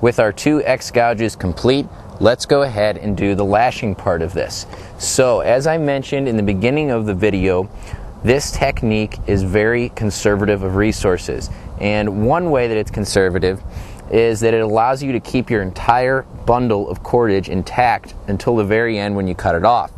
with our 2 X gouges complete, let's go ahead and do the lashing part of this. So as I mentioned in the beginning of the video, this technique is very conservative of resources. And one way that it's conservative is that it allows you to keep your entire bundle of cordage intact until the very end when you cut it off.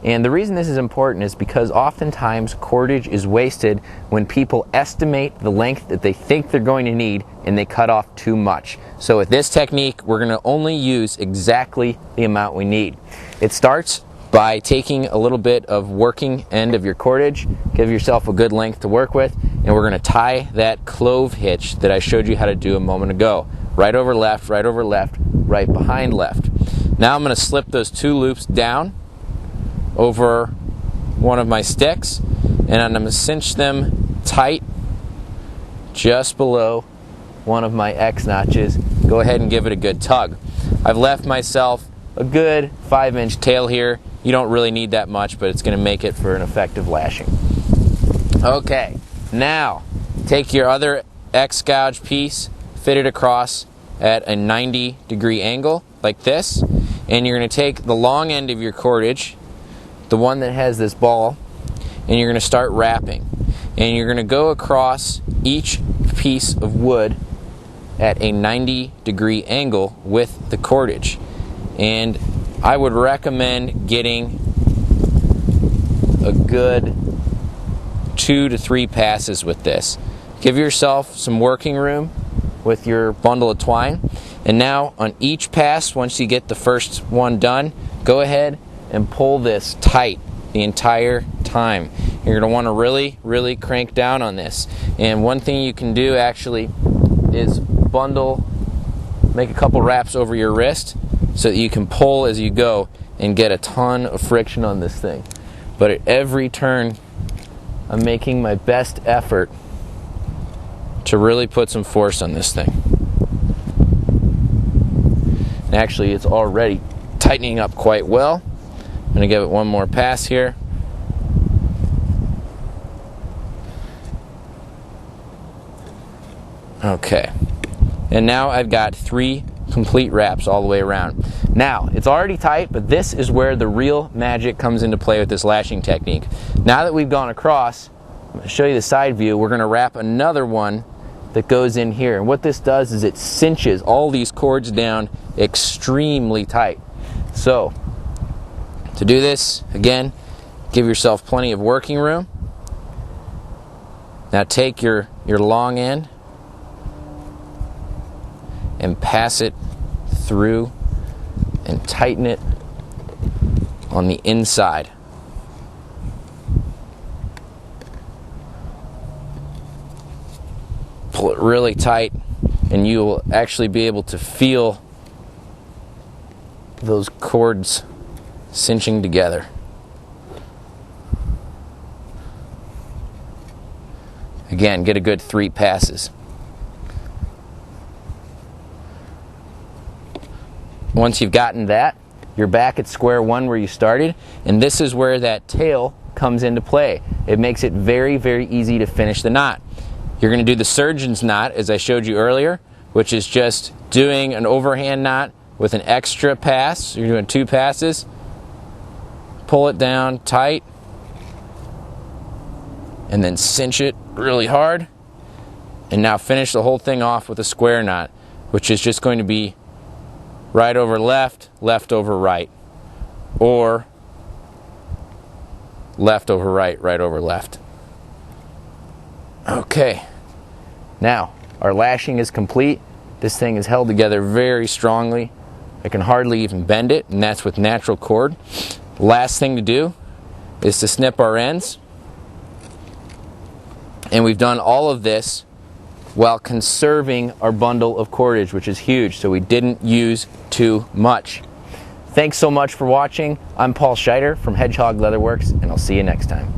And the reason this is important is because oftentimes cordage is wasted when people estimate the length that they think they're going to need and they cut off too much. So with this technique, we're going to only use exactly the amount we need. It starts by taking a little bit of working end of your cordage, give yourself a good length to work with, and we're going to tie that clove hitch that I showed you how to do a moment ago. Right over left, right behind left. Now I'm going to slip those 2 loops down over one of my sticks, and I'm going to cinch them tight just below one of my X notches. Go ahead and give it a good tug. I've left myself a good 5-inch tail here. You don't really need that much, but it's going to make it for an effective lashing. Okay, now take your other X gouge piece, fit it across at a 90-degree angle like this, and you're going to take the long end of your cordage, the one that has this ball, and you're going to start wrapping. And you're going to go across each piece of wood at a 90-degree angle with the cordage. And I would recommend getting a good 2 to 3 passes with this. Give yourself some working room with your bundle of twine. And now on each pass, once you get the first one done, go ahead and pull this tight the entire time. You're going to want to really crank down on this. And one thing you can do actually is make a couple wraps over your wrist so that you can pull as you go and get a ton of friction on this thing. But at every turn, I'm making my best effort to really put some force on this thing. And actually, it's already tightening up quite well. I'm going to give it one more pass here. Okay. And now I've got 3 complete wraps all the way around. Now, it's already tight, but this is where the real magic comes into play with this lashing technique. Now that we've gone across, I'm going to show you the side view. We're going to wrap another one that goes in here. And what this does is it cinches all these cords down extremely tight. So, to do this, again, give yourself plenty of working room. Now take your long end and pass it through and tighten it on the inside. Pull it really tight, and you will actually be able to feel those cords cinching together. Again, get a good 3 passes. Once you've gotten that, you're back at square one where you started, and this is where that tail comes into play. It makes it very easy to finish the knot. You're going to do the surgeon's knot, as I showed you earlier, which is just doing an overhand knot with an extra pass. You're doing 2 passes. Pull it down tight, and then cinch it really hard. And now finish the whole thing off with a square knot, which is just going to be right over left, left over right, or left over right, right over left. Okay, now our lashing is complete. This thing is held together very strongly. I can hardly even bend it, and that's with natural cord. Last thing to do is to snip our ends. And we've done all of this while conserving our bundle of cordage, which is huge, so we didn't use too much. Thanks so much for watching. I'm Paul Scheider from Hedgehog Leatherworks, and I'll see you next time.